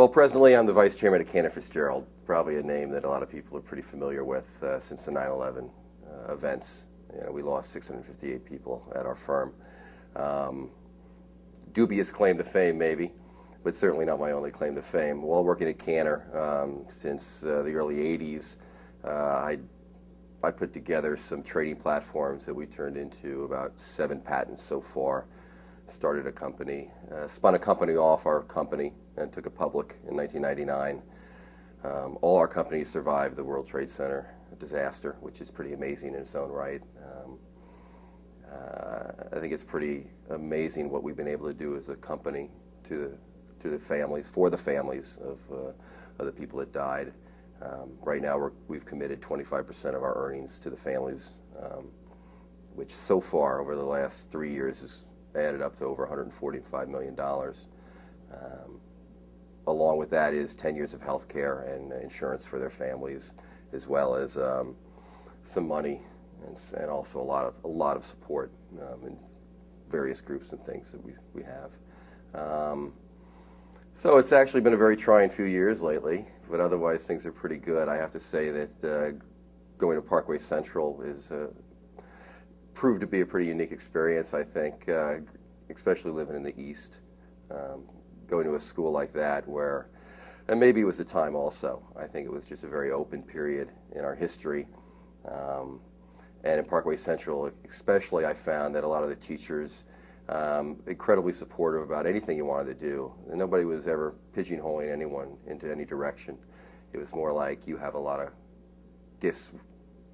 Well, presently I'm the Vice Chairman of Cantor Fitzgerald, probably a name that a lot of people are pretty familiar with since the 9/11 events. You know, we lost 658 people at our firm. Dubious claim to fame, maybe, but certainly not my only claim to fame. While working at Cantor since the early 80s, I put together some trading platforms that we turned into about 7 patents so far. Started a company, spun a company off our company and took it public in 1999. All our companies survived the World Trade Center disaster, which is pretty amazing in its own right. I think it's pretty amazing what we've been able to do as a company to the families, for the families of the people that died. Right now we've committed 25% of our earnings to the families, which so far over the last 3 years has added up to over $145 million. Along with that is 10 years of health care and insurance for their families, as well as some money and also a lot of support in various groups and things that we have. So it's actually been a very trying few years lately, but otherwise things are pretty good. I have to say that going to Parkway Central is proved to be a pretty unique experience, I think, especially living in the East. Going to a school like that where, and maybe it was the time also, I think it was just a very open period in our history. And in Parkway Central especially, I found that a lot of the teachers incredibly supportive about anything you wanted to do. And nobody was ever pigeonholing anyone into any direction. It was more like you have a lot of gifts.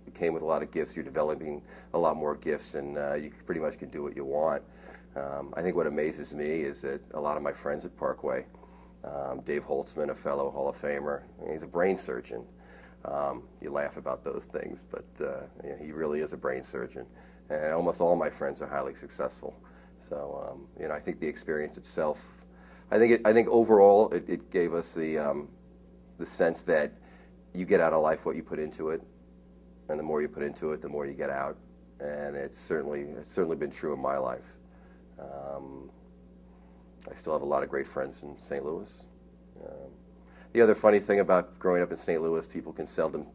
You came with a lot of gifts. You're developing a lot more gifts, and you pretty much can do what you want. I think what amazes me is that a lot of my friends at Parkway, Dave Holtzman, a fellow Hall of Famer, he's a brain surgeon. You laugh about those things, but yeah, he really is a brain surgeon. And almost all my friends are highly successful. So you know, I think the experience itself, I think overall it gave us the sense that you get out of life what you put into it, and the more you put into it, the more you get out. And it's certainly been true in my life. I still have a lot of great friends in St. Louis. The other funny thing about growing up in St. Louis, people can seldom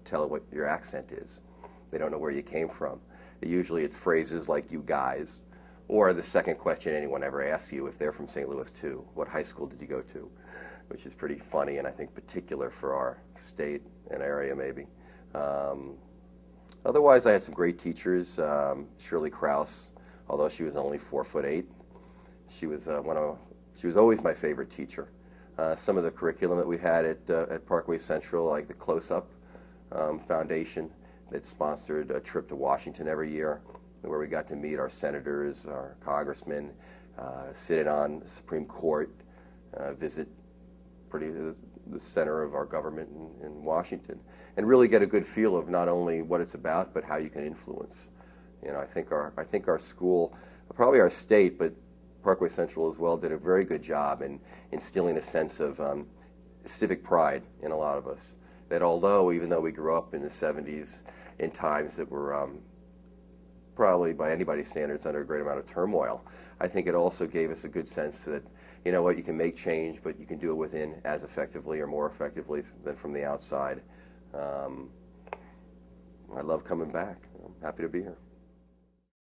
tell what your accent is. They don't know where you came from. Usually it's phrases like "you guys," or the second question anyone ever asks you if they're from St. Louis too, what high school did you go to? Which is pretty funny and I think particular for our state and area maybe. Otherwise I had some great teachers. Shirley Krause, although she was only 4'8", she was always my favorite teacher. Some of the curriculum that we had at Parkway Central, like the Close-Up Foundation, that sponsored a trip to Washington every year, where we got to meet our senators, our congressmen, sit in on the Supreme Court, visit the center of our government in Washington, and really get a good feel of not only what it's about, but how you can influence. You know, I think our school, probably our state, but Parkway Central as well, did a very good job in instilling a sense of civic pride in a lot of us. That although, even though we grew up in the 70s in times that were probably by anybody's standards under a great amount of turmoil, I think it also gave us a good sense that, you know what, you can make change, but you can do it within as effectively or more effectively than from the outside. I love coming back. I'm happy to be here.